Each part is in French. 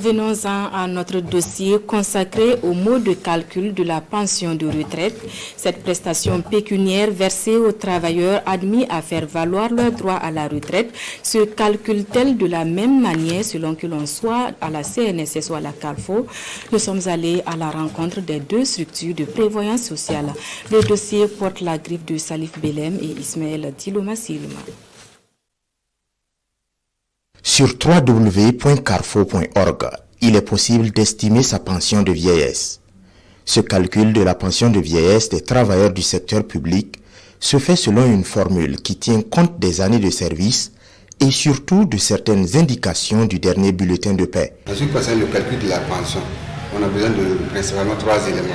Venons-en à notre dossier consacré au mode de calcul de la pension de retraite. Cette prestation pécuniaire versée aux travailleurs admis à faire valoir leur droit à la retraite se calcule-t-elle de la même manière selon que l'on soit à la CNSS ou à la CARFO? Nous sommes allés à la rencontre des deux structures de prévoyance sociale. Le dossier porte la griffe de Salif Belem et Ismaël Tiloma Silma. Sur www.carfo.org, il est possible d'estimer sa pension de vieillesse. Ce calcul de la pension de vieillesse des travailleurs du secteur public se fait selon une formule qui tient compte des années de service et surtout de certaines indications du dernier bulletin de paie. En ce qui concerne le calcul de la pension, on a besoin de principalement 3 éléments.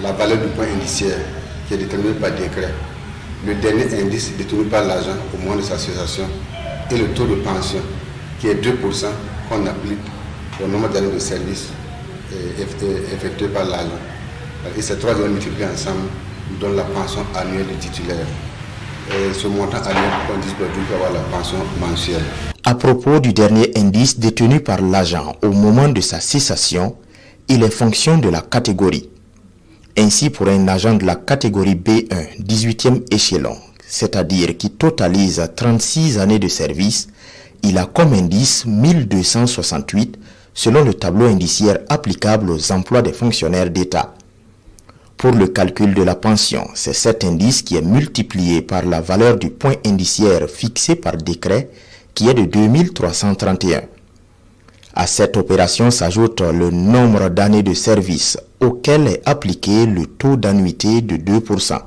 La valeur du point indiciaire qui est déterminée par décret, le dernier indice détenu par l'agent au moment de sa cessation et le taux de pension qui est 2% qu'on applique au nombre d'années de service effectué par l'agent. Et ces 3 éléments multipliés ensemble nous donnent la pension annuelle du titulaire. Et ce montant annuel qu'on dispose pour avoir la pension mensuelle. À propos du dernier indice détenu par l'agent au moment de sa cessation, il est fonction de la catégorie. Ainsi, pour un agent de la catégorie B1, 18e échelon, c'est-à-dire qui totalise 36 années de service, il a comme indice 1268 selon le tableau indiciaire applicable aux emplois des fonctionnaires d'État. Pour le calcul de la pension, c'est cet indice qui est multiplié par la valeur du point indiciaire fixé par décret qui est de 2331. À cette opération s'ajoute le nombre d'années de service auquel est appliqué le taux d'annuité de 2%.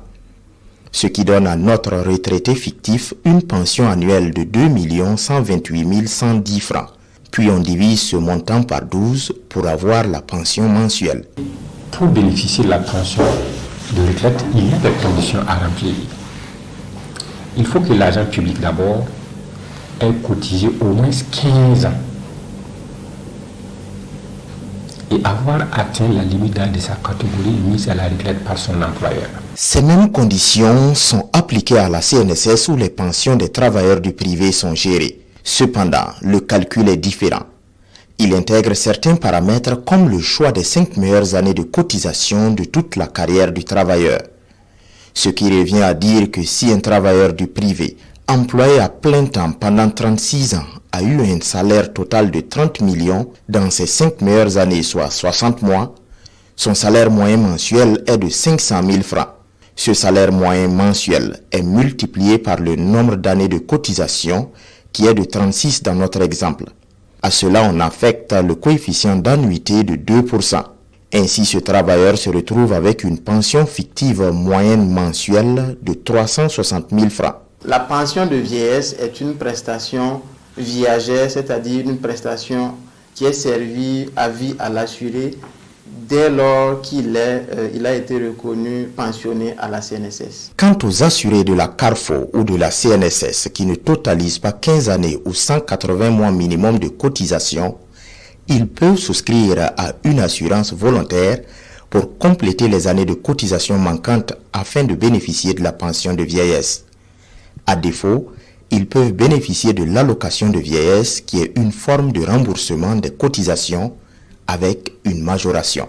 Ce qui donne à notre retraité fictif une pension annuelle de 2 128 110 francs. Puis on divise ce montant par 12 pour avoir la pension mensuelle. Pour bénéficier de la pension de retraite, il y a des conditions à remplir. Il faut que l'agent public d'abord ait cotisé au moins 15 ans et avoir atteint la limite d'âge de sa catégorie mise à la retraite par son employeur. Ces mêmes conditions sont appliquées à la CNSS où les pensions des travailleurs du privé sont gérées. Cependant, le calcul est différent. Il intègre certains paramètres comme le choix des 5 meilleures années de cotisation de toute la carrière du travailleur. Ce qui revient à dire que si un travailleur du privé, employé à plein temps pendant 36 ans, a eu un salaire total de 30 millions dans ses 5 meilleures années, soit 60 mois, son salaire moyen mensuel est de 500 000 francs. Ce salaire moyen mensuel est multiplié par le nombre d'années de cotisation qui est de 36 dans notre exemple. À cela, on affecte le coefficient d'annuité de 2%. Ainsi, ce travailleur se retrouve avec une pension fictive moyenne mensuelle de 360 000 francs. La pension de vieillesse est une prestation viagère, c'est-à-dire une prestation qui est servie à vie à l'assuré dès lors qu'il a été reconnu pensionné à la CNSS. Quant aux assurés de la CARFO ou de la CNSS qui ne totalisent pas 15 années ou 180 mois minimum de cotisation, ils peuvent souscrire à une assurance volontaire pour compléter les années de cotisation manquantes afin de bénéficier de la pension de vieillesse. À défaut, ils peuvent bénéficier de l'allocation de vieillesse qui est une forme de remboursement des cotisations avec une majoration.